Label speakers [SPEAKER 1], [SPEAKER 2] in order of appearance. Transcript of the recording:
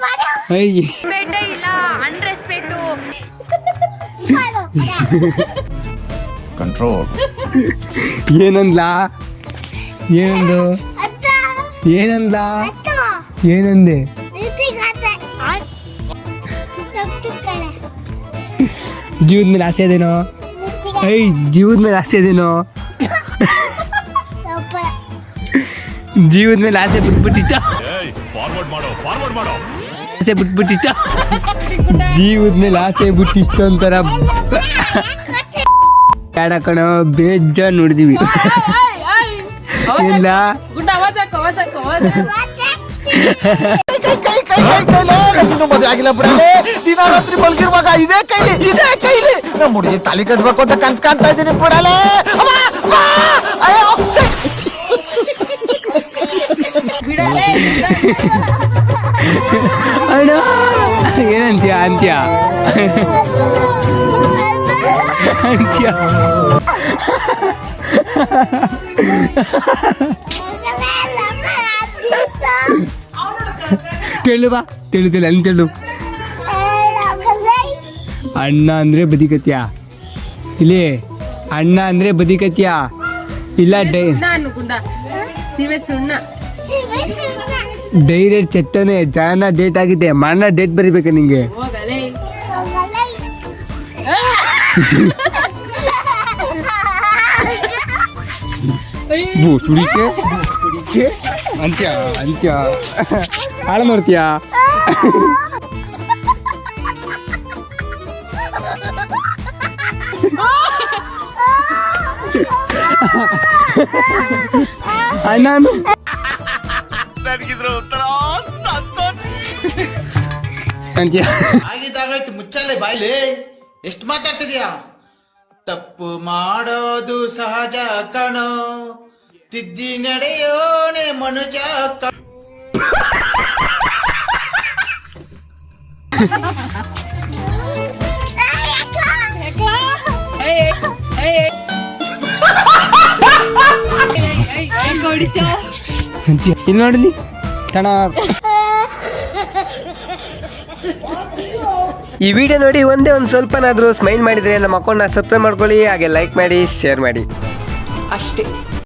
[SPEAKER 1] Respect ಇಲ್ಲ unrespect
[SPEAKER 2] control
[SPEAKER 3] ಏನಂದ್ಲಾ ಏನಂದು ಏನಂದ್ಲ ಏನಂದೆ ಜೀವದ ಮೇಲೆ ಆಸೆ ಅದೇನೋ ಜೀವದ ಮೇಲೆ ಆಸೆ ಅದೇನೋ ಜೀವದ ಮೇಲೆ ಆಸೆ ಬಿಟ್ಬಿಟ್ಟಿಷ್ಟ ಆಸೆ ಬಿಟ್ಬಿಟ್ಟಿಷ್ಟ ಜೀವದ ಮೇಲೆ ಆಸೆ ಬಿಟ್ಟಿಷ್ಟ ಒಂಥರ ಬೇಡ ಕಣ ಬೇಜಾನ್ ನೋಡಿದೀವಿ ಇಲ್ಲ
[SPEAKER 2] ಮದುವೆ ಆಗಿಲ್ಲ ಬಿಡಲೇ ದಿನ ರಾತ್ರಿ ಮಲ್ಗಿರುವಾಗ ಇದೇ ಕೈಲಿ ನಮ್ಮ ಹುಡುಗಿ ತಾಲಿ ಕಟ್ಬೇಕು ಅಂತ ಕನ್ಸ್ ಕಾಣ್ತಾ ಇದ್ದೀನಿ ಬಿಡಲೇ
[SPEAKER 3] ಅಣ್ಣ ಏನಂತ್ಯ ಅಂತ್ಯ ಅಂತ್ಯ ತೆಳು ಬಾ ತೆಳು ಅಲ್ಲಿ ತೆಳು ಅಣ್ಣ ಅಂದ್ರೆ ಬದಿಕತ್ಯಾ ಇಲ್ಲಿ ಅಣ್ಣ ಅಂದ್ರೆ ಬದಿಕತ್ಯಾ ಇಲ್ಲ ಡೈರೆಕ್ಟ್ ಚೆಟ್ಟನೆ ಜಾನ ಡೇಟ್ ಆಗಿದೆ ಮಣ್ಣ ಡೇಟ್ ಬರಿಬೇಕ ನಿಂಗೆ ಸುಡಿಕೆ ಅಂತ್ಯ ಅಂತ್ಯ ಹಾಳ ನೋಡ್ತೀಯಾ ಅಣ್ಣ
[SPEAKER 2] ಆಗಿದ್ದಾಗಾಯ್ತು ಮುಚ್ಚಲೆ ಬಾಯ್ಲಿ ಎಷ್ಟು ಮಾತಾಡ್ತಿದ್ಯಾ ತಪ್ಪು ಮಾಡೋದು ಸಹಜ ಕಣೋ ತಿದ್ದಿ ನಡೆಯೋಣೆ ಮನುಜ
[SPEAKER 3] ಇಲ್ಲಿ ನೋಡಲಿ ತಣ ಈ ವಿಡಿಯೋ ನೋಡಿ ಒಂದೇ ಒಂದು ಸ್ವಲ್ಪನಾದರೂ ಸ್ಮೈಲ್ ಮಾಡಿದರೆ ನಮ್ಮ ಅಕೌಂಟ್ನ ಸಬ್ಸ್ಕ್ರೈಬ್ ಮಾಡ್ಕೊಳ್ಳಿ ಹಾಗೆ ಲೈಕ್ ಮಾಡಿ ಶೇರ್ ಮಾಡಿ
[SPEAKER 1] ಅಷ್ಟೇ.